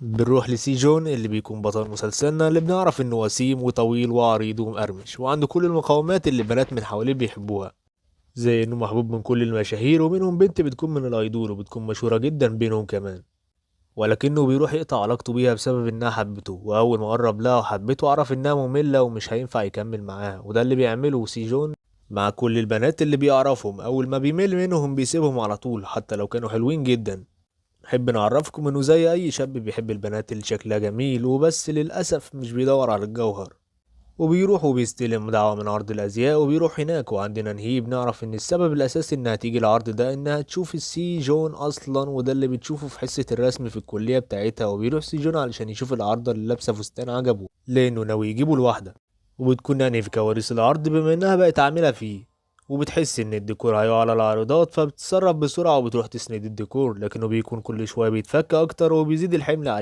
بنروح لسي جون اللي بيكون بطل مسلسلنا، اللي بنعرف انه وسيم وطويل وعريض ومقرمش وعنده كل المقومات اللي البنات من حواليه بيحبوها، زي انه محبوب من كل المشاهير ومنهم بنت بتكون من الايدول وبتكون مشهورة جدا بينهم كمان. ولكنه بيروح يقطع علاقته بيها بسبب انها حبته، واول ما قرب لها وحبته عرف انها مملة ومش هينفع يكمل معاها، وده اللي بيعمله سي جون مع كل البنات اللي بيعرفهم. اول ما بيمل منهم بيسيبهم على طول حتى لو كانوا حلوين جدا. نحب نعرفكم انه زي اي شاب بيحب البنات اللي شكلها جميل وبس، للأسف مش بيدور على الجوهر، وبيروح وبيستلم دعوة من عرض الأزياء وبيروح هناك. وعندنا نهيب نعرف إن السبب الأساسي إنها تيجي العرض ده إنها تشوف السي جون أصلا، وده اللي بتشوفه في حصة الرسم في الكلية بتاعتها. وبيروح سي جون علشان يشوف العارضة اللي لابسة فستان عجبه لأنه ناوي يجيبه لوحده. وبتكون يعني في كواليس العرض بما إنها بقت عاملة فيه، وبتحس إن الديكور هيقع على العارضات فبتتصرف بسرعة وبتروح تسند الديكور، لكنه بيكون كل شوية بيتفك أكتر وبيزيد الحمل عليه.